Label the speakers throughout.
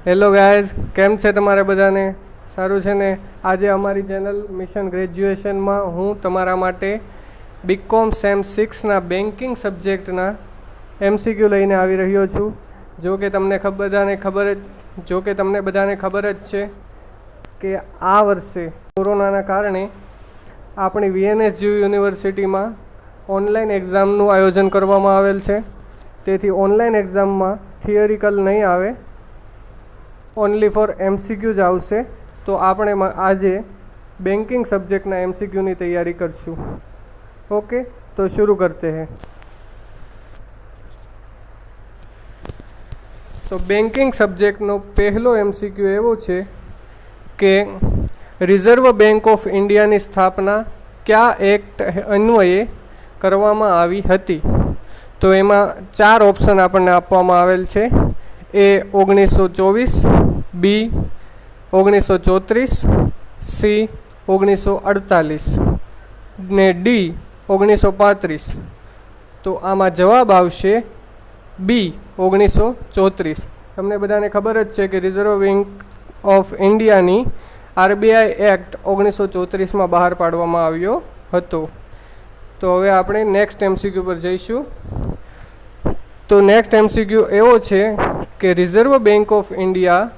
Speaker 1: Hello guys, કેમ છે તમારે બધાને? સારું છે ને? આજે અમારી ચેનલ મિશન ગ્રેજ્યુએશનમાં હું તમારા માટે બીકોમ સેમ 6ના બેન્કિંગ સબ્જેક્ટના MCQ લઈને આવી રહ્યો છું. જો કે તમને બધાને ખબર જ છે કે આ વર્ષે કોરોનાના કારણે આપણી VNSU યુનિવર્સિટીમાં ઓનલાઈન એક્ઝામનું આયોજન કરવામાં આવેલ છે. તેથી ઓનલાઈન એક્ઝામમાં થિયરિકલ નહીં આવે, ઓનલી ફોર MCQ જ આવશે. તો આપણે આજે બેન્કિંગ સબ્જેક્ટના MCQની તૈયારી કરશું. ઓકે, તો शुरू करते हैं. તો બેન્કિંગ સબ્જેક્ટનો પહેલો MCQ એવો છે કે રિઝર્વ બેંક ઓફ ઇન્ડિયાની સ્થાપના કયા એક્ટ અન્વયે કરવામાં આવી હતી? તો એમાં 4 ઓપ્શન આપણને આપવામાં આવેલ છે. A 1924, B 1934, C 1948 ને D 1935. તો આમાં જવાબ આવશે B 1934. તમને બધાને ખબર જ છે કે રિઝર્વ બેંક ઓફ ઇન્ડિયાની RBI એક્ટ 1934માં બહાર પાડવામાં આવ્યો હતો. તો હવે આપણે નેક્સ્ટ MCQ પર જઈશું. તો નેક્સ્ટ MCQ એવો છે કે રિઝર્વ બેંક ઓફ ઇન્ડિયા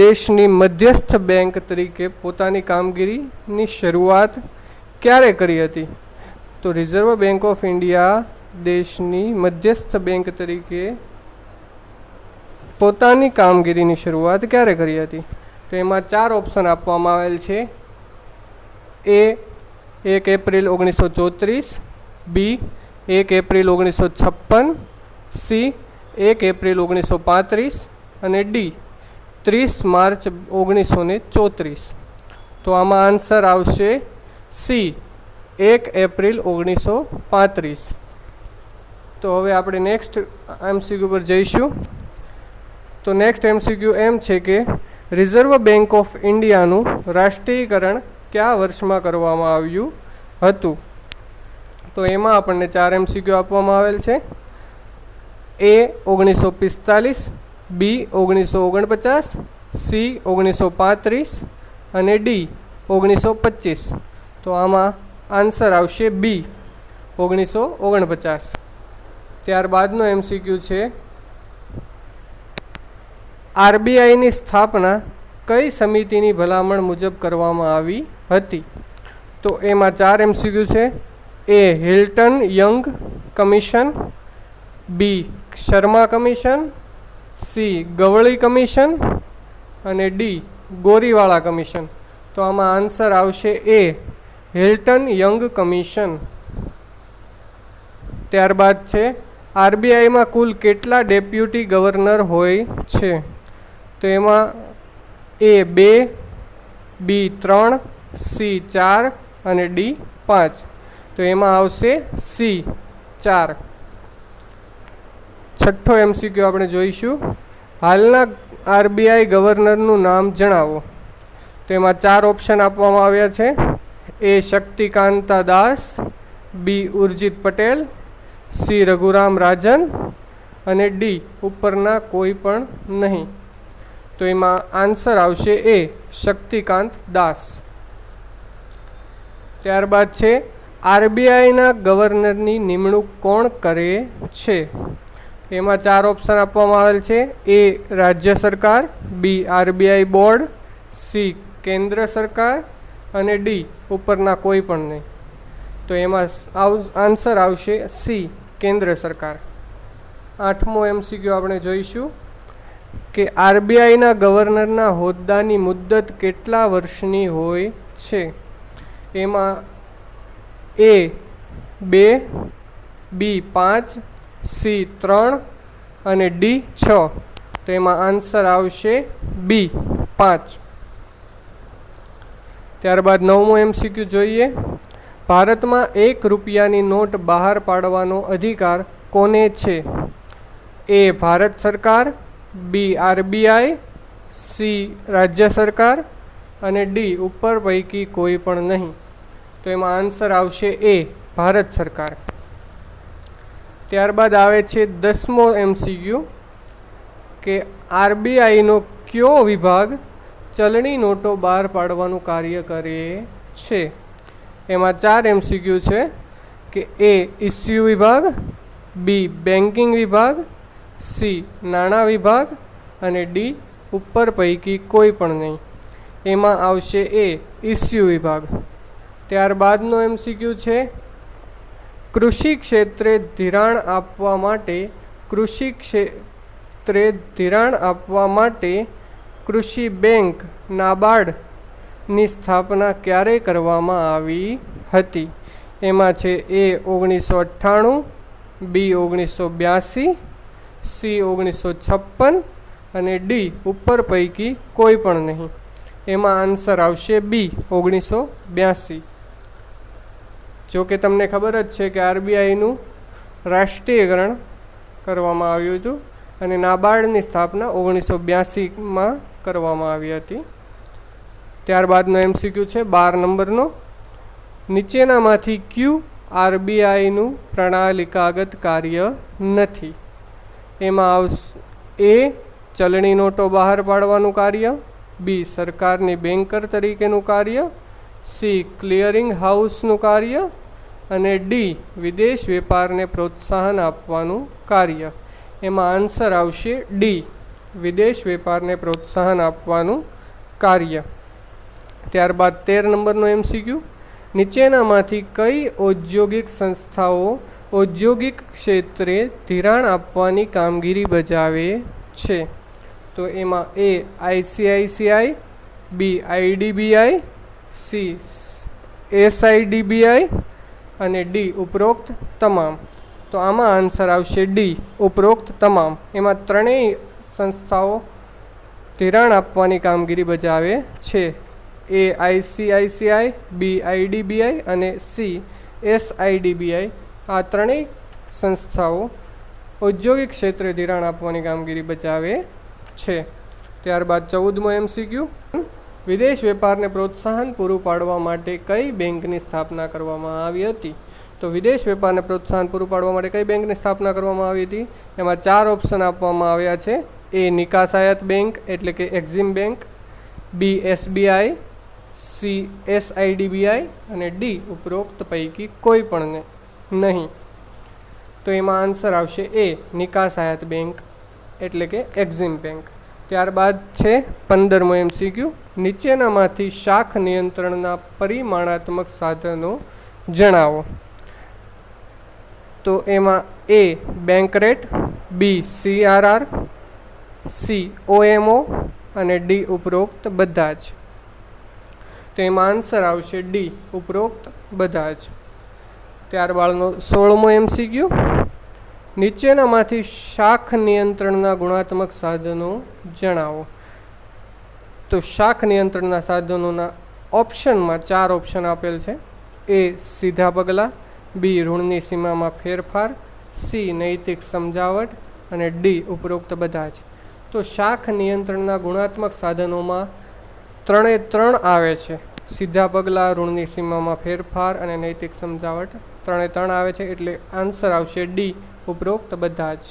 Speaker 1: દેશની મધ્યસ્થ બેંક તરીકે પોતાની કામગીરીની શરૂઆત ક્યારે કરી હતી? તો રિઝર્વ બેંક ઓફ ઇન્ડિયા દેશની મધ્યસ્થ બેંક તરીકે પોતાની કામગીરીની શરૂઆત ક્યારે કરી હતી? તો એમાં 4 ઓપ્શન આપવામાં આવેલ છે. A 1 April 1934, B 1 April 1956, C 1 April 1935 અને D 30 માર્ચ 1934. તો આમાં આન્સર આવશે C 1 એપ્રિલ 1935. તો હવે આપણે નેક્સ્ટ MCQ પર જઈશું. તો નેક્સ્ટ MCQ એમ છે કે રિઝર્વ બેંક ઓફ ઇન્ડિયાનું રાષ્ટ્રીયકરણ કયા વર્ષમાં કરવામાં આવ્યું હતું? તો એમાં આપણને 4 MCQ આપવામાં આવેલ છે. A 1945, B 1949, C 1935 અને D 1925. તો આમાં આન્સર આવશે B 1949. ત્યારબાદનો MCQ છે RBIની સ્થાપના કઈ સમિતિની ભલામણ મુજબ કરવામાં આવી હતી? તો એમાં 4 MCQ છે. A Hilton Young commission, B Sharma commission, C Gawli commission અને D ગોરીવાળા કમિશન. તો આમાં આન્સર આવશે A હિલ્ટન યંગ કમિશન. ત્યારબાદ છે RBIમાં કુલ કેટલા ડેપ્યુટી ગવર્નર હોય છે? તો એમાં A 2, B 3, C 4 અને D 5. તો એમાં આવશે C 4. છઠ્ઠો MCQ આપણે જોઈશું. હાલના RBI ગવર્નરનું નામ જણાવો. તો એમાં 4 ઓપ્શન આપવામાં આવ્યા છે. A શક્તિકાંતા Das, B Urjit Patel, C Raghuram રાજન અને D ઉપરના કોઈ પણ નહીં. તો એમાં આન્સર આવશે A શક્તિકાંત દાસ. ત્યારબાદ છે RBIના ગવર્નરની નિમણૂક કોણ કરે છે? એમાં 4 ઓપ્શન આપવામાં આવેલ છે. A રાજ્ય સરકાર, B RBI બોર્ડ, C કેન્દ્ર સરકાર અને D ઉપરના કોઈ પણ નહીં. તો એમાં આન્સર આવશે C કેન્દ્ર સરકાર. 8મો MCQ આપણે જોઈશું કે RBIના ગવર્નરના હોદ્દાની મુદ્દત કેટલા વર્ષની હોય છે? એમાં A 2, B 5, C 3 અને D 6. તો એમાં આન્સર આવશે B 5. ત્યારબાદ 9મો MCQ જોઈએ. ભારતમાં 1 રૂપિયાની નોટ બહાર પાડવાનો અધિકાર કોને છે? A ભારત સરકાર, B RBI, C રાજ્ય સરકાર અને D ઉપર પૈકી કોઈ પણ નહીં. તો એમાં આન્સર આવશે A ભારત સરકાર. ત્યારબાદ આવે છે 10મો MCQ કે RBIનો કયો વિભાગ ચલણી નોટો બહાર પાડવાનું કાર્ય કરે છે? એમાં 4 MCQ છે કે એ ઇસ્યુ વિભાગ, બી બેન્કિંગ વિભાગ, સી નાણાં વિભાગ અને ડી ઉપર પૈકી કોઈ પણ નહીં. એમાં આવશે એ ઇસ્યુ વિભાગ. ત્યારબાદનો MCQ છે કૃષિ ક્ષેત્રે ધિરાણ આપવા માટે કૃષિ બેંક નાબાર્ડની સ્થાપના ક્યારે કરવામાં આવી હતી? એમાં છે એ 1998, બી 1982, સી 1956 અને ડી ઉપર પૈકી કોઈ પણ નહીં. એમાં આન્સર આવશે બી 1982. જો કે તમને ખબર જ છે કે આરબીઆઈનું રાષ્ટ્રીયકરણ કરવામાં આવ્યું હતું અને નાબાર્ડની સ્થાપના 1982માં કરવામાં આવી હતી. ત્યારબાદનો MCQ છે 12 નંબરનો. નીચેનામાંથી ક્યુ આરબીઆઈનું પ્રણાલિકાગત કાર્ય નથી? એમાં આવશે એ ચલણી નોટો બહાર પાડવાનું કાર્ય, બી સરકારની બેન્કર તરીકેનું કાર્ય, સી ક્લિયરિંગ હાઉસનું કાર્ય અને ડી વિદેશ વેપારને પ્રોત્સાહન આપવાનું કાર્ય. એમાં આન્સર આવશે ડી વિદેશ વેપારને પ્રોત્સાહન આપવાનું કાર્ય. ત્યારબાદ 13 નંબરનો MCQ. નીચેનામાંથી કઈ ઔદ્યોગિક સંસ્થાઓ ઔદ્યોગિક ક્ષેત્રે ધિરાણ આપવાની કામગીરી બજાવે છે? તો એમાં એ ICICI, બી IDBI, સી SIDBI અને ડી ઉપરોક્ત તમામ. તો આમાં આન્સર આવશે ડી ઉપરોક્ત તમામ. એમાં ત્રણેય સંસ્થાઓ ધિરાણ આપવાની કામગીરી બજાવે છે. એ ICICI, બી IDBI અને સી SIDBI. આ ત્રણેય સંસ્થાઓ ઔદ્યોગિક ક્ષેત્રે ધિરાણ આપવાની કામગીરી બજાવે છે. ત્યારબાદ 14મો MCQ. વિદેશ વેપારને પ્રોત્સાહન પૂરું પાડવા માટે કઈ બેંકની સ્થાપના કરવામાં આવી હતી? તો વિદેશ વેપારને પ્રોત્સાહન પૂરું પાડવા માટે કઈ બેંકની સ્થાપના કરવામાં આવી હતી? એમાં 4 ઓપ્શન આપવામાં આવ્યા છે. એ નિકાસાયત બેંક એટલે કે એક્ઝિમ બેંક, બી SBI, સી SIDBI અને ડી ઉપરોક્ત પૈકી કોઈ પણ નહીં. તો એમાં આન્સર આવશે એ નિકાસાયત બેંક એટલે કે એક્ઝિમ બેંક. ત્યારબાદ છે 15મો MCQ. નીચેનામાંથી શાખ નિયંત્રણના પરિમાણાત્મક સાધનો જણાવો. તો એમાં એ બેંક રેટ, બી CRR, સી OMO અને ડી ઉપરોક્ત બધા જ. તો એમાં આન્સર આવશે ડી ઉપરોક્ત બધા જ. ત્યારબાદનો 16મો MCQ. નીચેનામાંથી શાખ નિયંત્રણના ગુણાત્મક સાધનો જણાવો. તો શાખ નિયંત્રણના સાધનોના ઓપ્શનમાં 4 ઓપ્શન આપેલ છે. એ સીધા પગલાં, બી ઋણની સીમામાં ફેરફાર, સી નૈતિક સમજાવટ અને ડી ઉપરોક્ત બધા જ. તો શાખ નિયંત્રણના ગુણાત્મક સાધનોમાં 3 આવે છે. સીધા પગલાં, ઋણની સીમામાં ફેરફાર અને નૈતિક સમજાવટ 3 આવે છે. એટલે આન્સર આવશે ડી ઉપરોક્ત બધા જ.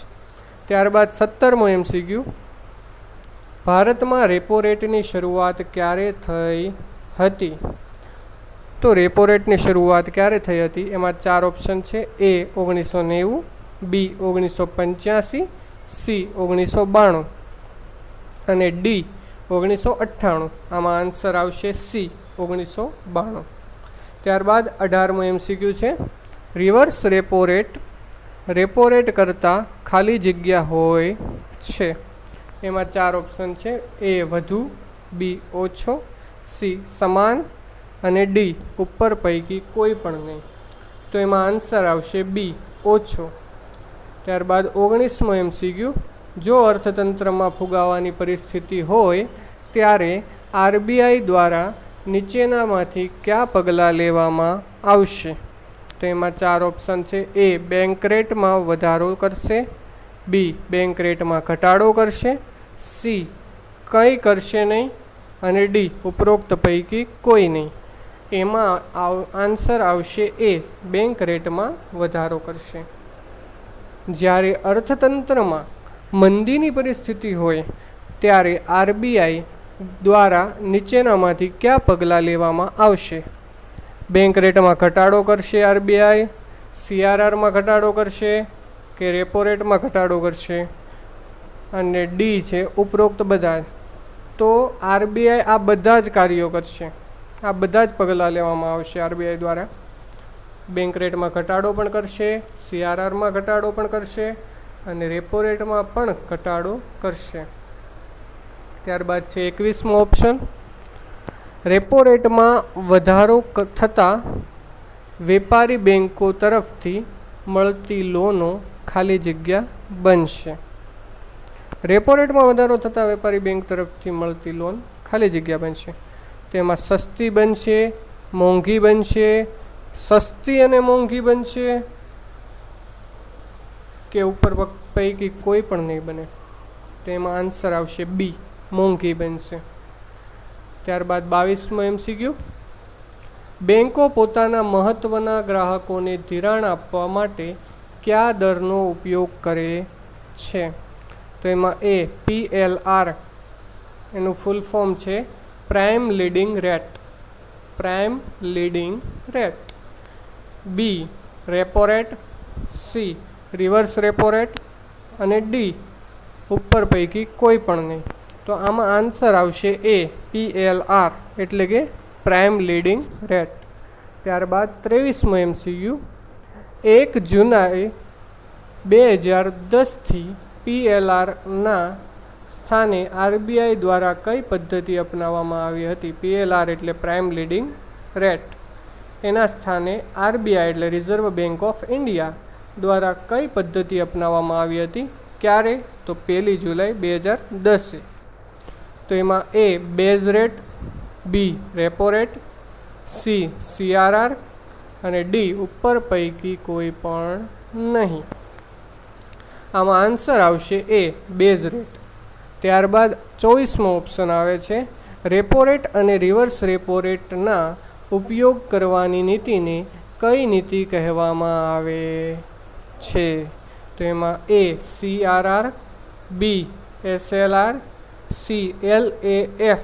Speaker 1: ત્યારબાદ 17મો MCQ. ભારતમાં રેપો રેટની શરૂઆત ક્યારે થઈ હતી? તો રેપો રેટની શરૂઆત ક્યારે થઈ હતી? એમાં 4 ઓપ્શન છે. એ 1990, બી 1985, સી 1992 અને ડી 1998. આમાં આન્સર આવશે સી 1992. ત્યારબાદ 18મો MCQ છે. રિવર્સ રેપો રેટ કરતાં ખાલી જગ્યા હોય છે. એમાં 4 ઓપ્શન છે. એ વધુ, બી ઓછો, સી સમાન અને ડી ઉપર પૈકી કોઈ પણ નહીં. તો એમાં આન્સર આવશે બી ઓછો. ત્યારબાદ 19મો MCQ. જો અર્થતંત્રમાં ફુગાવાની પરિસ્થિતિ હોય ત્યારે આરબીઆઈ દ્વારા નીચેનામાંથી કયા પગલાં લેવામાં આવશે? તો એમાં 4 ઓપ્શન છે. એ બેંક રેટમાં વધારો કરશે, બી બેંક રેટમાં ઘટાડો કરશે, સી કંઈ કરશે નહીં અને ડી ઉપરોક્ત પૈકી કોઈ નહીં. એમાં આન્સર આવશે એ બેંક રેટમાં વધારો કરશે. જ્યારે અર્થતંત્રમાં મંદીની પરિસ્થિતિ હોય ત્યારે આરબીઆઈ દ્વારા નીચેનામાંથી કયા પગલાં લેવામાં આવશે? બેંક રેટમાં ઘટાડો કરશે આરબીઆઈ, સીઆરઆરમાં ઘટાડો કરશે કે રેપો રેટમાં ઘટાડો કરશે? અને ડી છે ઉપરોક્ત બધા. તો આરબીઆઈ આ બધા જ કાર્યો કરશે, આ બધા જ પગલાં લેવામાં આવશે આરબીઆઈ દ્વારા. બેંક રેટમાં ઘટાડો પણ કરશે, સીઆરઆરમાં ઘટાડો પણ કરશે અને રેપો રેટમાં પણ ઘટાડો કરશે. ત્યારબાદ છે 21મો ઓપ્શન, રેપો રેટમાં વધારો થતાં વેપારી બેંકો તરફથી મળતી લોનો ખાલી જગ્યા બનશે. રેપો રેટમાં વધારો થતાં વેપારી બેંક તરફથી મળતી લોન ખાલી જગ્યા બનશે. તેમાં સસ્તી બનશે, મોંઘી બનશે, સસ્તી અને મોંઘી બનશે કે ઉપર પૈકી કોઈ પણ નહીં બને. તેમાં આન્સર આવશે બી, મોંઘી બનશે. ત્યારબાદ 22મો એમસીક્યુ, બેંકો પોતાના મહત્ત્વના ગ્રાહકોને ધિરાણ આપવા માટે કયા દરનો ઉપયોગ કરે છે? તો એમાં એ PLR, એનું ફૂલ ફોર્મ છે prime lending rate, prime lending rate. B repo rate, C reverse repo rate અને ડી ઉપર પૈકી કોઈ પણ નહીં. તો આમાં આન્સર આવશે એ PLR એટલે કે પ્રાઇમ લીડિંગ રેટ. ત્યારબાદ 23મો એમસીક્યુ, 1 જુલાઈ 2010થી PLRના સ્થાને આરબીઆઈ દ્વારા કઈ પદ્ધતિ અપનાવવામાં આવી હતી? PLR એટલે પ્રાઇમ લીડિંગ રેટ, એના સ્થાને આરબીઆઈ એટલે રિઝર્વ બેંક ઓફ ઇન્ડિયા દ્વારા કઈ પદ્ધતિ અપનાવવામાં આવી હતી? ક્યારે? તો 1 જુલાઈ 2010. તો એમાં એ base rate, B repo rate, C CRR અને ડી ઉપર પૈકી કોઈ પણ નહીં. આમાં આન્સર આવશે એ બેઝ રેટ. ત્યારબાદ 24મો ઓપ્શન આવે છે, રેપો રેટ અને રિવર્સ રેપો રેટના ઉપયોગ કરવાની નીતિને કઈ નીતિ કહેવામાં આવે છે? તો એમાં એ CRR, બી SLR, સી LAF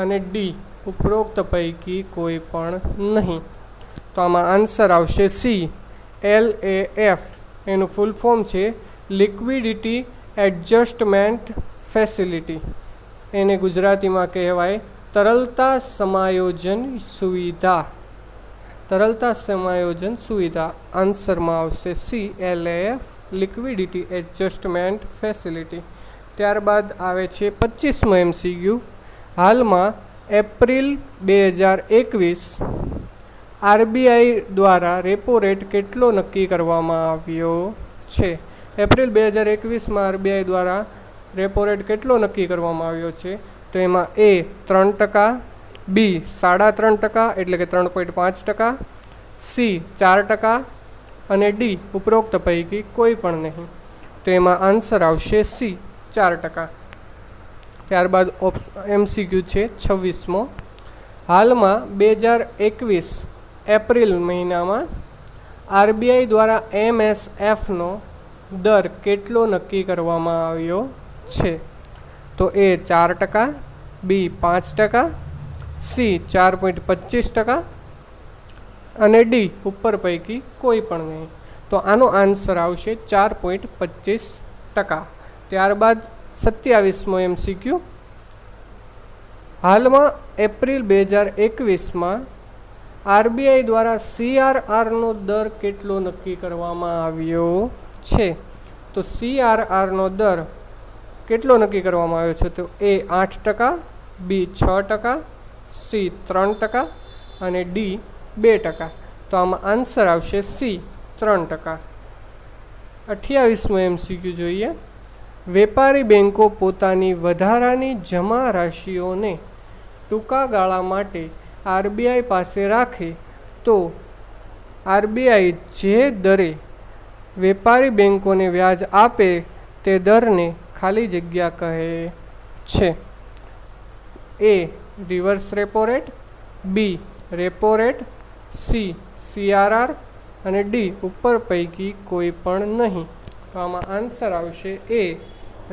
Speaker 1: અને ડી ઉપરોક્ત પૈકી કોઈ પણ નહીં. તો આમાં આન્સર આવશે સી LAF. એનું ફૂલ ફોર્મ છે લિક્વિડિટી એડજસ્ટમેન્ટ ફેસિલિટી. એને ગુજરાતીમાં કહેવાય તરલતા સમાયોજન સુવિધા. તરલતા સમાયોજન સુવિધા. આન્સરમાં આવશે C LAF, liquidity adjustment facility. ત્યારબાદ આવે છે 25મો એમસીક્યુ, હાલમાં એપ્રિલ 2021 આરબીઆઈ દ્વારા રેપો રેટ કેટલો નક્કી કરવામાં આવ્યો છે? એપ્રિલ 2021માં આરબીઆઈ દ્વારા રેપો રેટ કેટલો નક્કી કરવામાં આવ્યો છે? તો એમાં એ 3%, બી 3.5% એટલે કે 3.5%, સી 4% અને ડી ઉપરોક્ત પૈકી કોઈ પણ નહીં. તો એમાં આન્સર આવશે સી 4%. ત્યારબાદ એમસીક્યુ છે 26મો, હાલમાં 2021 એપ્રિલ મહિનામાં આરબીઆઈ દ્વારા MSFનો દર કેટલો નક્કી કરવામાં આવ્યો છે? તો એ 4%, બી 5%, સી 4.25% અને ડી ઉપર પૈકી કોઈ પણ નહીં. તો આનો આન્સર આવશે 4.25%. ત્યારબાદ 27મો એમસીક્યુ, હાલમાં એપ્રિલ 2021માં આરબીઆઈ દ્વારા CRRનો દર કેટલો નક્કી કરવામાં આવ્યો છે? તો CRRનો દર કેટલો નક્કી કરવામાં આવ્યો છે? તો એ 8%, બી 6%, સી 3% અને ડી 2%. તો આમાં આન્સર આવશે સી 3%. 28મો એમસીક્યુ જોઈએ, વેપારી બેંકો પોતાની વધારાની જમા રાશિઓને ટૂંકા ગાળા માટે આરબીઆઈ પાસે રાખે તો આરબીઆઈ જે દરે વેપારી બેંકોને વ્યાજ આપે તે દરને ખાલી જગ્યા કહે છે? એ reverse repo rate, B repo rate, C CRR અને ડી ઉપર પૈકી કોઈ પણ નહીં. તો આમાં આન્સર આવશે એ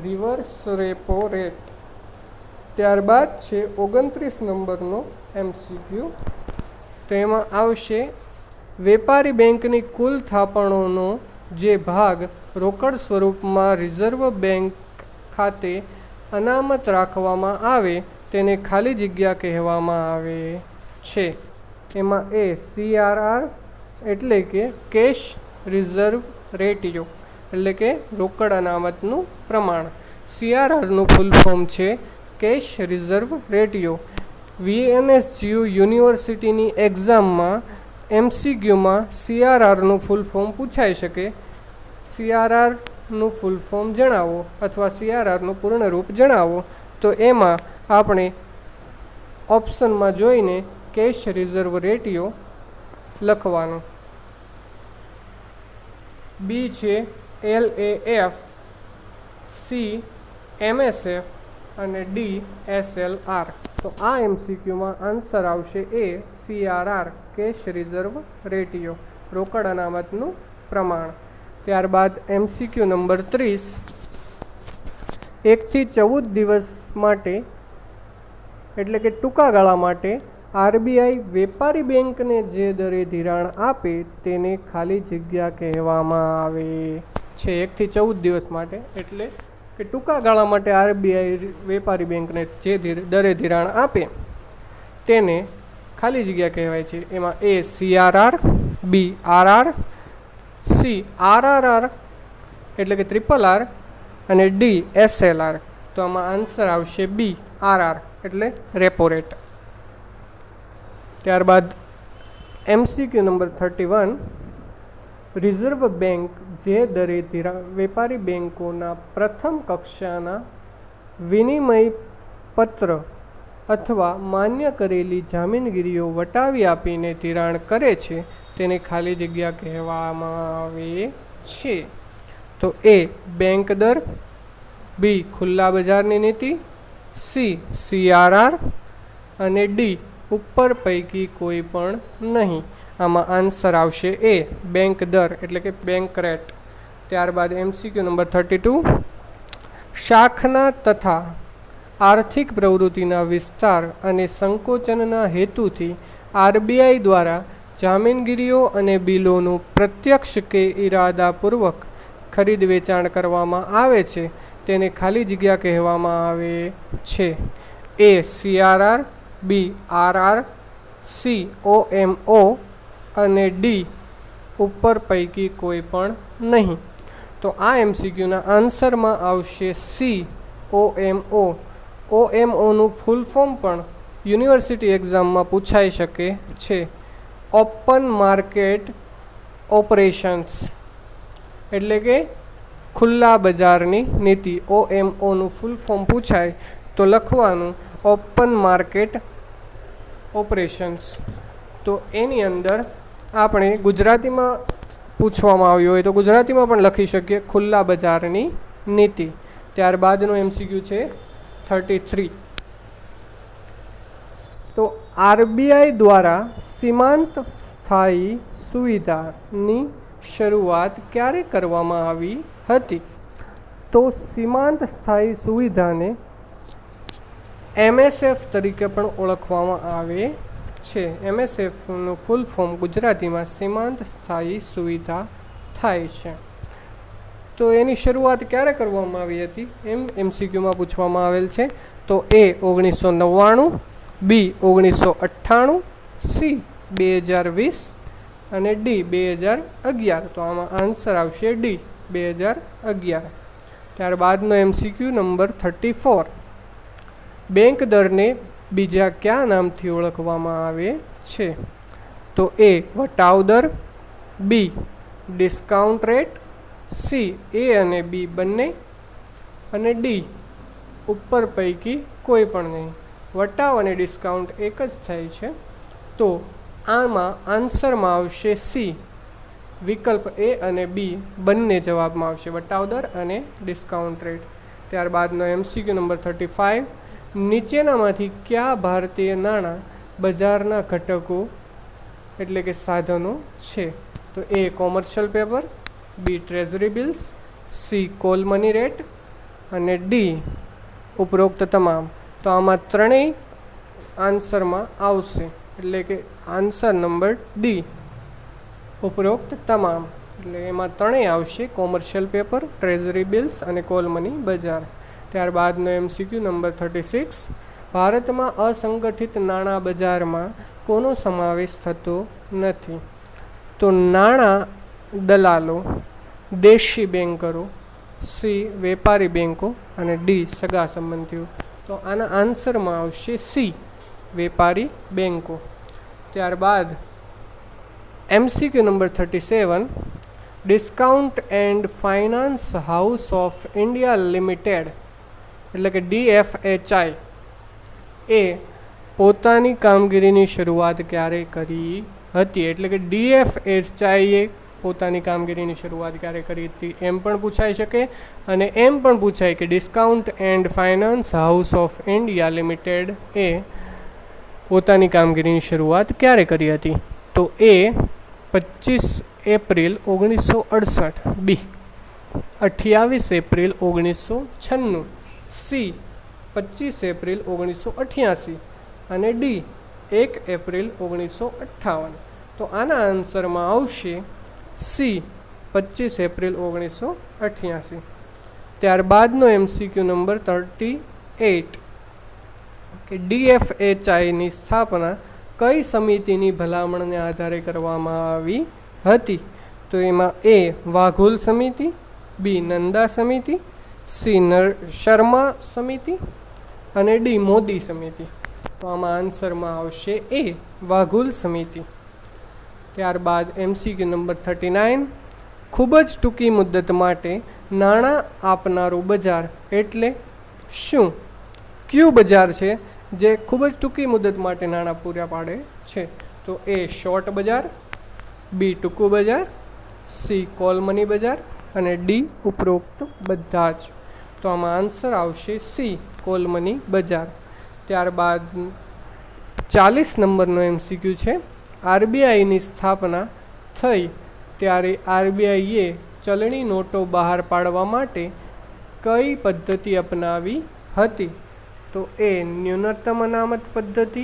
Speaker 1: રિવર્સ રેપો રેટ. ત્યારબાદ છે 29 નંબરનો MCQ. તો એમાં આવશે વેપારી બેંકની કુલ થાપણોનો જે ભાગ રોકડ સ્વરૂપમાં રિઝર્વ બેંક ખાતે અનામત રાખવામાં આવે તેને ખાલી જગ્યા કહેવામાં આવે છે. એમાં એ CRR એટલે કે કેશ રિઝર્વ રેટિયો એટલે કે રોકડ અનામતનું પ્રમાણ. CRRનું ફૂલ ફોર્મ છે કેશ રિઝર્વ રેટિયો. VNSGU યુનિવર્સિટીની એક્ઝામમાં MCQમાં CRRનું ફૂલ ફોર્મ પૂછાઈ શકે. CRRનું ફૂલ ફોર્મ જણાવો અથવા CRRનું પૂર્ણ રૂપ જણાવો. તો એમાં આપણે ઓપ્શનમાં જોઈને કેશ રિઝર્વ રેટિયો લખવાનું. બી છે LAF, C MSF અને D SLR. તો આ MCQમાં આન્સર આવશે એ CRR કેશ રિઝર્વ રેટિયો રોકડ અનામતનું પ્રમાણ. ત્યારબાદ MCQ નંબર 30. 1 થી 14 દિવસ માટે એટલે કે ટૂંકા ગાળા માટે RBI વેપારી બેંકને જે દરે ધિરાણ આપે તેને ખાલી જગ્યા કહેવામાં આવે છે. 1 થી 14 દિવસ માટે એટલે કે ટૂંકા ગાળા માટે RBI વેપારી બેંકને જે દરે ધિરાણ આપે તેને ખાલી જગ્યા કહેવાય છે. એમાં એ CRR, B RR, C RRR એટલે કે RRR અને D SLR. તો આમાં આન્સર આવશે B RR એટલે રેપો રેટ. ત્યારબાદ MCQ નંબર 31. રિઝર્વ બેંક જે દરે વેપારી બેંકોના પ્રથમ કક્ષાના વિનિમય પત્ર અથવા માન્ય કરેલી જામીનગીરીઓ વટાવી આપીને ધિરાણ કરે છે તેને ખાલી જગ્યા કહેવામાં આવે છે. તો એ બેંક દર, B ખુલ્લા બજારની નીતિ, C CRR અને D ઉપર પૈકી કોઈ પણ નહીં. આમાં આન્સર આવશે એ બેંક દર એટલે કે બેંક રેટ. ત્યારબાદ MCQ નંબર 32. શાખના તથા આર્થિક પ્રવૃત્તિના વિસ્તાર અને સંકોચનના હેતુથી RBI દ્વારા જામીનગીરીઓ અને બિલોનું પ્રત્યક્ષ કે ઇરાદાપૂર્વક ખરીદ વેચાણ કરવામાં આવે છે તેને ખાલી જગ્યા કહેવામાં આવે છે. એ CRR, B RR, C OMO અને D ઉપર પૈકી કોઈ પણ નહીં. તો આ MCQના આન્સરમાં આવશે C OMO. OMOનું ફૂલ ફોર્મ પણ યુનિવર્સિટી એક્ઝામમાં પૂછાઈ શકે છે. ઓપન માર્કેટ ઓપરેશન્સ એટલે કે ખુલ્લા બજારની નીતિ. OMOનું ફૂલ ફોર્મ પૂછાય તો લખવાનું ઓપન માર્કેટ ઓપરેશન્સ. તો એની અંદર આપણે ગુજરાતીમાં પૂછવામાં આવ્યું હોય તો ગુજરાતીમાં પણ લખી શકીએ ખુલ્લા બજારની નીતિ. ત્યારબાદનો MCQ છે 33. તો RBI દ્વારા સીમાંત સ્થાયી સુવિધાની શરૂઆત ક્યારે કરવામાં આવી હતી? તો સીમાંત સ્થાયી સુવિધાને MSF તરીકે પણ ઓળખવામાં આવે છે. MSFનું ફૂલ ફોર્મ ગુજરાતીમાં સીમાંત સ્થાયી સુવિધા થાય છે. તો એની શરૂઆત ક્યારે કરવામાં આવી હતી એમ MCQમાં પૂછવામાં આવેલ છે. તો એ 1999, B 1998, C 2020 અને D 2011. તો આમાં આન્સર આવશે D 2011. ત્યારબાદનો MCQ number 34. બેંક દરને બીજા કયા નામથી ઓળખવામાં આવે છે? તો એ વટાવ દર, B discount rate, C A અને B બંને અને D ઉપર પૈકી કોઈ પણ નહીં. વટાવ અને ડિસ્કાઉન્ટ એક જ થાય છે. તો આમાં આન્સરમાં આવશે C. વિકલ્પ A અને B બંને જવાબમાં આવશે વટાવ દર અને ડિસ્કાઉન્ટ રેટ. ત્યારબાદનો MCQ number 35. નીચેનામાંથી કયા ભારતીય નાણાં બજારના ઘટકો એટલે કે સાધનો છે? તો A commercial paper, B treasury bills, C call money rate, અને ડી ઉપરોક્ત તમામ. તો આમાં ત્રણેય આન્સરમાં આવશે, એટલે કે આન્સર નંબર ડી ઉપરોક્ત તમામ. એટલે એમાં ત્રણેય આવશે: કોમર્શિયલ પેપર, ટ્રેઝરી બિલ્સ અને કોલ મની બજાર. ત્યારબાદનો MCQ નંબર 36, ભારતમાં અસંગઠિત નાણાં બજારમાં કોનો સમાવેશ થતો નથી? તો નાણાં દલાલો, દેશી બેન્કરો, સી વેપારી બેન્કો અને ડી સગા સંબંધીઓ. તો આના આન્સરમાં આવશે સી વેપારી બેન્કો. ત્યારબાદ MCQ number 37, discount and finance house of India limited એટલે કે DFHI એ પોતાની કામગીરીની શરૂઆત ક્યારે કરી હતી? એટલે કે DFHI એ પોતાની કામગીરીની શરૂઆત ક્યારે કરી હતી એમ પણ પૂછાઈ શકે, અને એમ પણ પૂછાય કે discount and finance house of India limited એ પોતાની કામગીરીની શરૂઆત ક્યારે કરી હતી? તો A 25 April 1968, B 28 April 1996, C 25 April 1988 અને ડી 1 એપ્રિલ 1958. તો આના આન્સરમાં આવશે સી 25 એપ્રિલ 1988. ત્યારબાદનો MCQ નંબર 38 કે DFHIની સ્થાપના કઈ સમિતિની ભલામણને આધારે કરવામાં આવી હતી? તો એમાં એ વાઘોલ સમિતિ, બી નંદા સમિતિ, સી શર્મા સમિતિ અને ડી મોદી સમિતિ. તો આમાં આન્સરમાં આવશે એ વાઘોલ સમિતિ. ત્યારબાદ MCQ નંબર 39, ખૂબ જ ટૂંકી મુદ્દત માટે નાણાં આપનારું બજાર એટલે શું? કયું બજાર છે જે ખૂબ જ ટૂંકી મુદ્દત માટે નાણાં પૂરા પાડે છે? તો એ શોર્ટ બજાર, બી ટૂંકું બજાર, સી કોલ મની બજાર અને ડી ઉપરોક્ત બધા જ. તો આમાં આન્સર આવશે સી કોલ મની બજાર. ત્યારબાદ 40 નંબરનો MCQ છે, RBIની સ્થાપના થઈ ત્યારે RBIએ ચલણી નોટો બહાર પાડવા માટે કઈ પદ્ધતિ અપનાવી હતી? તો એ ન્યૂનતમ અનામત પદ્ધતિ,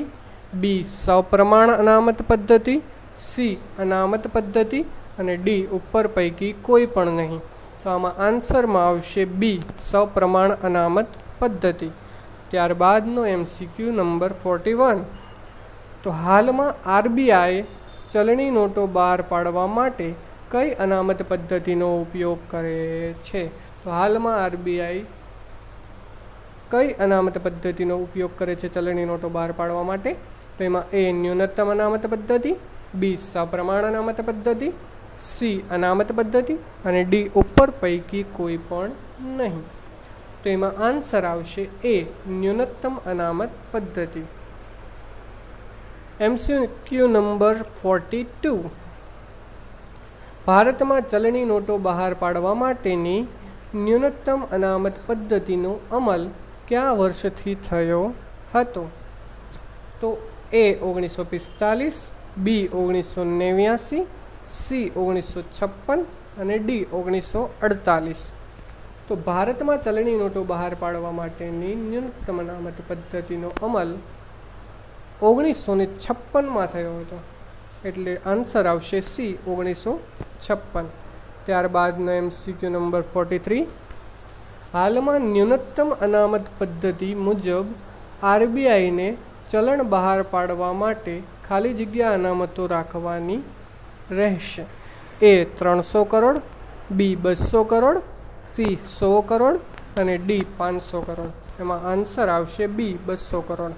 Speaker 1: બી સપ્રમાણ અનામત પદ્ધતિ, સી અનામત પદ્ધતિ અને ડી ઉપર પૈકી કોઈ પણ નહીં. તો આમાં આન્સરમાં આવશે બી સપ્રમાણ અનામત પદ્ધતિ. ત્યારબાદનો MCQ નંબર 41, તો હાલમાં RBI ચલણી નોટો બહાર પાડવા માટે કઈ અનામત પદ્ધતિનો ઉપયોગ કરે છે? તો હાલમાં RBI કઈ અનામત પદ્ધતિનો ઉપયોગ કરે છે ચલણી નોટો બહાર પાડવા માટે? તો એમાં એ ન્યૂનતમ અનામત પદ્ધતિ, બી સપ્રમાણ અનામત પદ્ધતિ, સી અનામત પદ્ધતિ અને ડી ઉપર પૈકી કોઈ પણ નહીં. તો એમાં આન્સર આવશે એ ન્યૂનતમ અનામત પદ્ધતિ. MCQ નંબર 42, ભારતમાં ચલણી નોટો બહાર પાડવા માટેની ન્યૂનતમ અનામત પદ્ધતિનો અમલ કયા વર્ષથી થયો હતો? તો એ 1945, બી 1989, સી 1956 અને ડી 1948. તો ભારતમાં ચલણી નોટો બહાર પાડવા માટેની ન્યૂનતમ અનામત પદ્ધતિનો અમલ 1956માં થયો હતો, એટલે આન્સર આવશે સી 1956. ત્યારબાદનો MCQ નંબર 43, હાલમાં ન્યૂનતમ અનામત પદ્ધતિ મુજબ RBIને ચલણ બહાર પાડવા માટે ખાલી જગ્યા અનામતો રાખવાની રહેશે. એ 300 કરોડ, બી 200 કરોડ, સી 100 કરોડ અને ડી 500 કરોડ. એમાં આન્સર આવશે બી 200 કરોડ.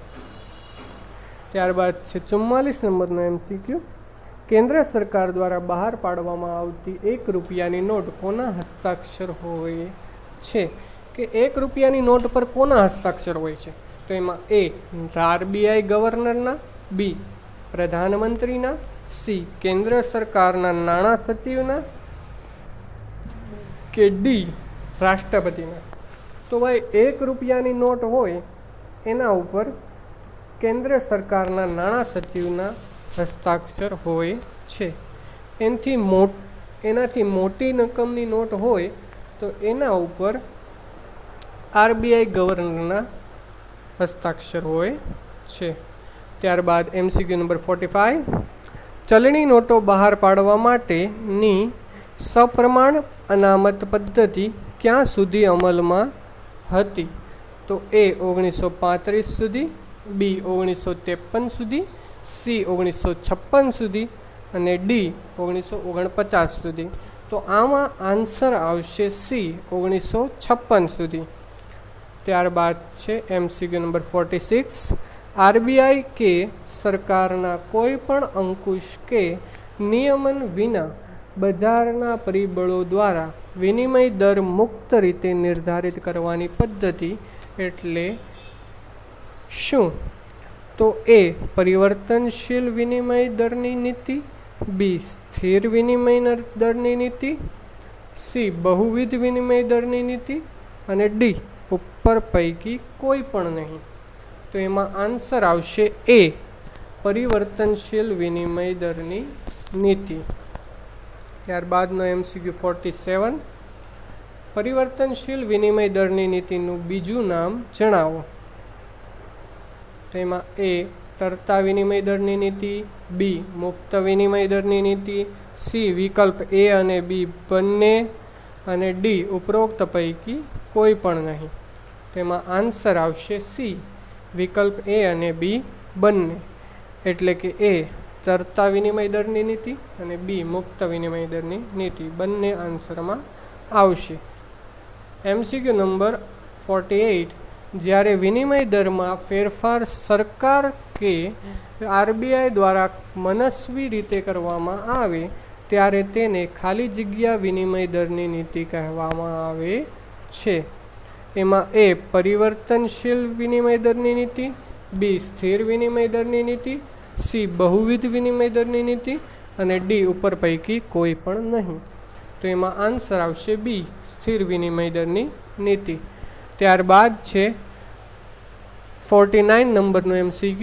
Speaker 1: ત્યારબાદ છે 44 નંબરનો MCQ, કેન્દ્ર સરકાર દ્વારા બહાર પાડવામાં આવતી 1 રૂપિયાની નોટ કોના હસ્તાક્ષર હોય છે? કે 1 રૂપિયાની નોટ પર કોના હસ્તાક્ષર હોય છે? તો એમાં એ RBI ગવર્નરના, બી પ્રધાનમંત્રીના, સી કેન્દ્ર સરકારના નાણાં સચિવના કે ડી રાષ્ટ્રપતિના. તો ભાઈ 1 રૂપિયાની નોટ હોય એના ઉપર કેન્દ્ર સરકારના નાણાં સચિવના હસ્તાક્ષર હોય છે. એનાથી મોટી રકમની નોટ હોય તો એના ઉપર આરબીઆઈ ગવર્નરના હસ્તાક્ષર હોય છે. ત્યારબાદ MCQ નંબર 45, ચલણી નોટો બહાર પાડવા માટેની સપ્રમાણ અનામત પદ્ધતિ ક્યાં સુધી અમલમાં હતી? તો A 1935 સુધી, B 1953 સુધી, C 1956 સુધી અને D 1949 સુધી. તો આમાં આન્સર આવશે C 1956 સુધી. ત્યારબાદ છે MCQ નંબર 46, આરબીઆઈ કે સરકારના કોઈ પણ અંકુશ કે નિયમન વિના બજારના પરિબળો દ્વારા વિનિમય દર મુક્ત રીતે નિર્ધારિત કરવાની પદ્ધતિ એટલે શું? તો A પરિવર્તનશીલ વિનિમય દરની નીતિ, B સ્થિર વિનિમય દરની નીતિ, C બહુવિધ વિનિમય દરની નીતિ અને D ઉપર પૈકી કોઈ પણ નહીં. તો એમાં આન્સર આવશે A પરિવર્તનશીલ વિનિમય દરની નીતિ. ત્યારબાદનો MCQ 47, પરિવર્તનશીલ વિનિમય દરની નીતિનું બીજું નામ જણાવો. તો એમાં A તરતા વિનિમય દરની નીતિ, B મુક્ત વિનિમય દરની નીતિ, C વિકલ્પ A અને B બંને અને D ઉપરોક્ત પૈકી કોઈ પણ નહીં. તેમાં આન્સર આવશે C વિકલ્પ A અને B બંને, એટલે કે A તરતા વિનિમય દરની નીતિ અને B મુક્ત વિનિમય દરની નીતિ બંને આન્સરમાં આવશે. MCQ નંબર 48, જ્યારે વિનિમય દરમાં ફેરફાર સરકાર કે આરબીઆઈ દ્વારા મનસ્વી રીતે કરવામાં આવે ત્યારે તેને ખાલી જગ્યા વિનિમય દરની નીતિ કહેવામાં આવે છે. એમાં A પરિવર્તનશીલ વિનિમય દરની નીતિ, B સ્થિર વિનિમય દરની નીતિ, C બહુવિધ વિનિમય દરની નીતિ અને D ઉપર પૈકી કોઈ પણ નહીં. તો એમાં આન્સર આવશે B સ્થિર વિનિમય દરની નીતિ. ત્યારબાદ છે 49 નંબરનો MCQ,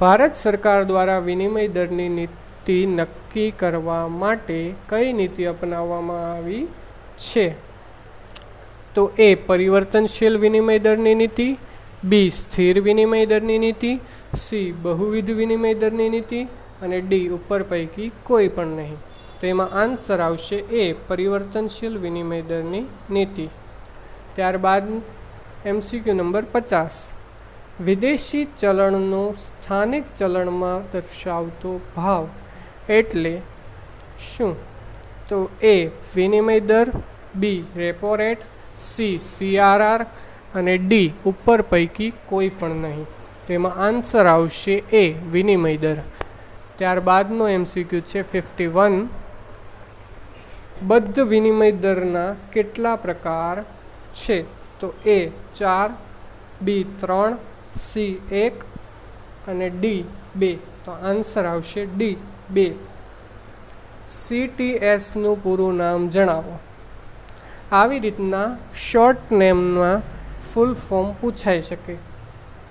Speaker 1: ભારત સરકાર દ્વારા વિનિમય દરની નીતિ નક્કી કરવા માટે કઈ નીતિ અપનાવવામાં આવી છે? તો A પરિવર્તનશીલ વિનિમય દરની નીતિ, B સ્થિર વિનિમય દરની નીતિ, C બહુવિધ વિનિમય દરની નીતિ અને D ઉપર પૈકી કોઈ પણ નહીં. તો એમાં આન્સર આવશે A પરિવર્તનશીલ વિનિમય દરની નીતિ. ત્યારબાદ MCQ નંબર 50, વિદેશી ચલણનો સ્થાનિક ચલણમાં દર્શાવતો ભાવ એટલે શું? તો A વિનિમય દર, B repo rate, C CRR અને D ઉપર પૈકી કોઈ પણ નહીં. તેમાં આન્સર આવશે A વિનિમય દર. ત્યારબાદનો MCQ છે 51, બદ્ધ વિનિમય દરના કેટલા પ્રકાર છે? તો A 4, B 3, C 1 અને D 2. તો આન્સર આવશે D 2. CTSનું પૂરું નામ જણાવો. આવી રીતના શોર્ટ નેમમાં ફૂલ ફોર્મ પૂછાઈ શકે.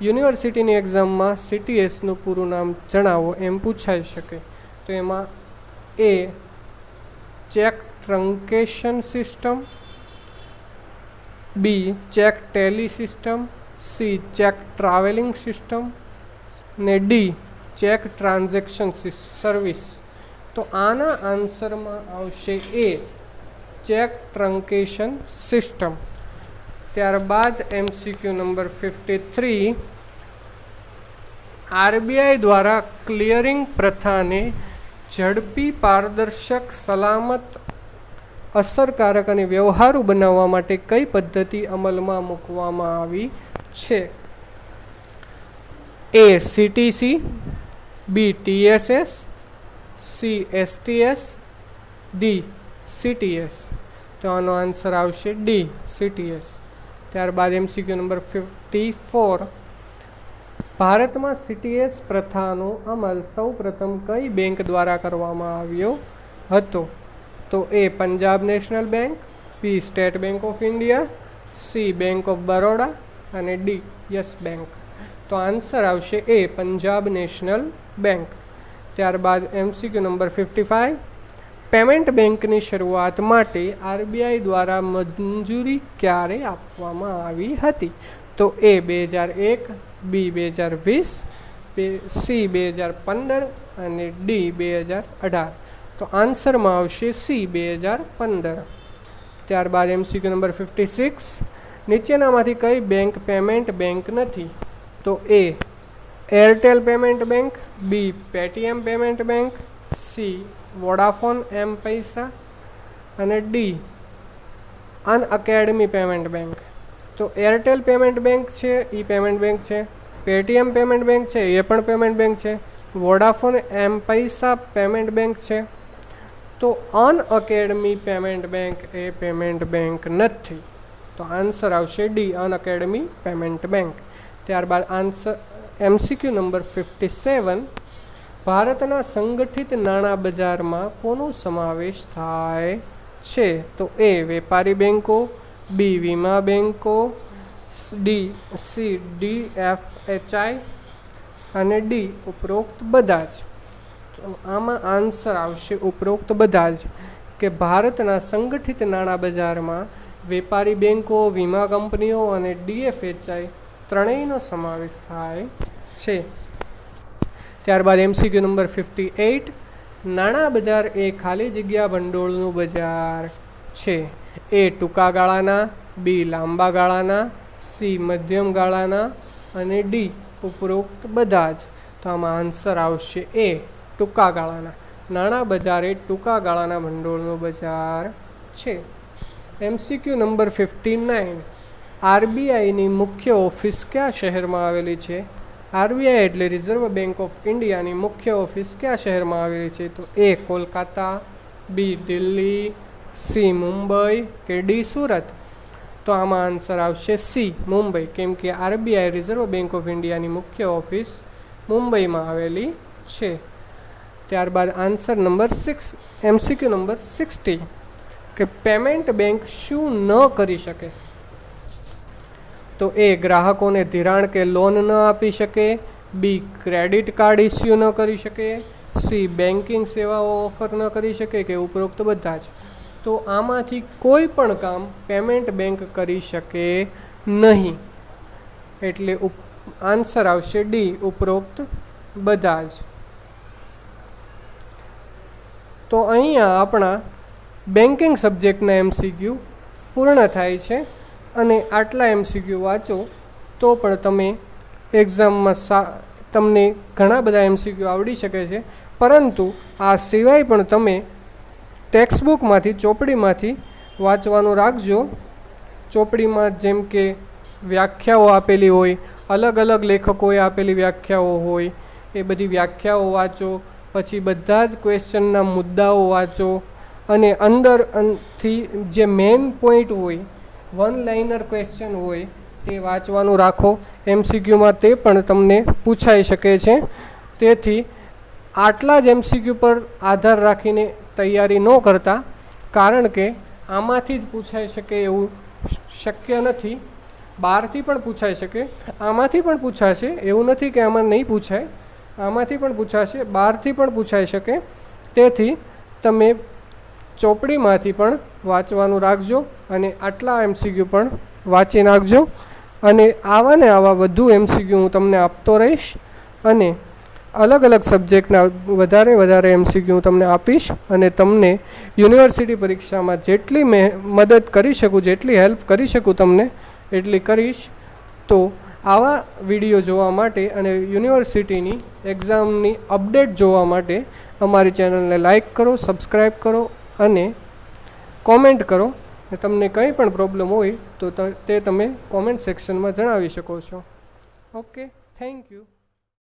Speaker 1: યુનિવર્સિટીની એક્ઝામમાં CTSનું પૂરું નામ જણાવો એમ પૂછાઈ શકે. તો એમાં A cheque truncation system, B cheque tally system, C cheque travelling system ને D ચેક ટ્રાન્ઝેક્શન સર્વિસ. તો આના આન્સરમાં આવશે A ચેક ટ્રંકેશન સિસ્ટમ. ત્યારબાદ MCQ નંબર 53, આરબીઆઈ દ્વારા ક્લિયરિંગ પ્રથાને ઝડપી, પારદર્શક, સલામત, અસરકારક અને વ્યવહારુ બનાવવા માટે કઈ પદ્ધતિ અમલમાં મૂકવામાં આવી છે? A CTC, B TSS, C STS, D CTS. તો આનો આન્સર આવશે D CTS. ત્યારબાદ MCQ નંબર 54, ભારતમાં CTS પ્રથાનો અમલ સૌપ્રથમ કઈ બેંક દ્વારા કરવામાં આવ્યો હતો? તો A Punjab national bank, B state bank of India, C bank of Baroda અને D યસ બેંક. તો આન્સર આવશે A પંજાબ નેશનલ બેંક. ત્યારબાદ MCQ નંબર 55, પેમેન્ટ બેંકની શરૂઆત માટે આરબીઆઈ દ્વારા મંજૂરી ક્યારે આપવામાં આવી હતી? તો એ 2001, બી 2020, સી 2015 અને ડી 2018. તો આન્સરમાં આવશે સી 2015. ત્યારબાદ MCQ નંબર 56, નીચેનામાંથી કઈ બેંક પેમેન્ટ બેંક નથી? તો A Airtel payment bank, B Paytm payment bank, C Vodafone M Pesa અને ડી અનઅકેડમી પેમેન્ટ બેંક. તો એરટેલ પેમેન્ટ બેંક છે એ પેમેન્ટ બેંક છે, પેટીએમ પેમેન્ટ બેંક છે એ પણ પેમેન્ટ બેંક છે, Vodafone M Pesa payment bank છે. તો અનઅકેડમી પેમેન્ટ બેંક એ પેમેન્ટ બેંક નથી. તો આન્સર આવશે ડી અનઅકેડમી પેમેન્ટ બેંક. ત્યારબાદ આન્સર MCQ નંબર 57, ભારતના સંગઠિત નાણાં બજારમાં કોનો સમાવેશ થાય છે? તો એ વેપારી બેંકો, બી વીમા બેંકો, સી DFHI અને ડી ઉપરોક્ત બધા જ. તો આમાં આન્સર આવશે ઉપરોક્ત બધા જ, કે ભારતના સંગઠિત નાણાં બજારમાં વેપારી બેંકો, વીમા કંપનીઓ અને DFHI ત્રણેયનો સમાવેશ થાય છે. ત્યારબાદ MCQ નંબર 58, નાણાં બજાર એ ખાલી જગ્યા ભંડોળનું બજાર છે. એ ટૂંકા ગાળાના, બી લાંબા ગાળાના, સી મધ્યમ ગાળાના અને ડી ઉપરોક્ત બધા જ. તો આમાં આન્સર આવશે એ ટૂંકા ગાળાના. નાણાં બજાર એ ટૂંકા ગાળાના ભંડોળનું બજાર છે. MCQ નંબર 59, આરબીઆઈની મુખ્ય ઓફિસ કયા શહેરમાં આવેલી છે? આરબીઆઈ એટલે રિઝર્વ બેંક ઓફ ઇન્ડિયાની મુખ્ય ઓફિસ કયા શહેરમાં આવેલી છે? તો એ કોલકાતા, બી દિલ્હી, સી મુંબઈ કે ડી સુરત. તો આમાં આન્સર આવશે સી મુંબઈ, કેમ કે આરબીઆઈ રિઝર્વ બેંક ઓફ ઇન્ડિયાની મુખ્ય ઓફિસ મુંબઈમાં આવેલી છે. ત્યારબાદ આન્સર નંબર 6, MCQ નંબર 60, કે પેમેન્ટ બેંક શું ન કરી શકે? તો એ ગ્રાહકોને ધિરાણ કે લોન ન આપી શકે, બી ક્રેડિટ કાર્ડ ઇસ્યુ ન કરી શકે, સી બેન્કિંગ સેવાઓ ઓફર ન કરી શકે કે ઉપરોક્ત બધા જ. તો આમાંથી કોઈ પણ કામ પેમેન્ટ બેંક કરી શકે નહીં. એટલે આન્સર આવશે ડી ઉપરોક્ત બધા જ. તો અહીંયા આપણા બેન્કિંગ સબ્જેક્ટના MCQ પૂર્ણ થાય છે. અને આટલા MCQ વાંચો તો પણ તમે એક્ઝામમાં તમને ઘણા બધા MCQ આવડી શકે છે. પરંતુ આ સિવાય પણ તમે ટેક્સ્ટબુકમાંથી, ચોપડીમાંથી વાંચવાનું રાખજો. ચોપડીમાં જેમ કે વ્યાખ્યાઓ આપેલી હોય, અલગ અલગ લેખકોએ આપેલી વ્યાખ્યાઓ હોય, એ બધી વ્યાખ્યાઓ વાંચો. પછી બધા જ ક્વેશ્ચનના મુદ્દાઓ વાંચો અને અંદરથી જે મેઇન પોઈન્ટ હોય, વન લાઇનર ક્વેશ્ચન હોય તે વાંચવાનું રાખો. MCQમાં તે પણ તમને પૂછાઈ શકે છે. તેથી આટલા જ MCQ પર આધાર રાખીને તૈયારી ન કરતા, કારણ કે આમાંથી જ પૂછાઈ શકે એવું શક્ય નથી. બહારથી પણ પૂછાઈ શકે, આમાંથી પણ પૂછાશે, એવું નથી કે આમાં નહીં પૂછાય. આમાંથી પણ પૂછાશે, બહારથી પણ પૂછાઈ શકે. તેથી તમે ચોપડીમાંથી પણ વાંચવાનું રાખજો અને આટલા MCQ પણ વાંચી નાખજો. અને આવા ને આવા વધુ MCQ હું તમને આપતો રહીશ અને અલગ અલગ સબ્જેક્ટના વધારે MCQ હું તમને આપીશ અને તમને યુનિવર્સિટી પરીક્ષામાં જેટલી મદદ કરી શકું, જેટલી હેલ્પ કરી શકું તમને એટલી કરીશ. તો આવા વિડીયો જોવા માટે અને યુનિવર્સિટીની એક્ઝામની અપડેટ જોવા માટે અમારી ચેનલને લાઈક કરો, સબસ્ક્રાઈબ કરો અને કોમેન્ટ કરો. તમને કંઈ પણ પ્રોબ્લેમ હોય તો તે તમે કોમેન્ટ સેક્શનમાં જણાવી શકો છો. Okay, thank you.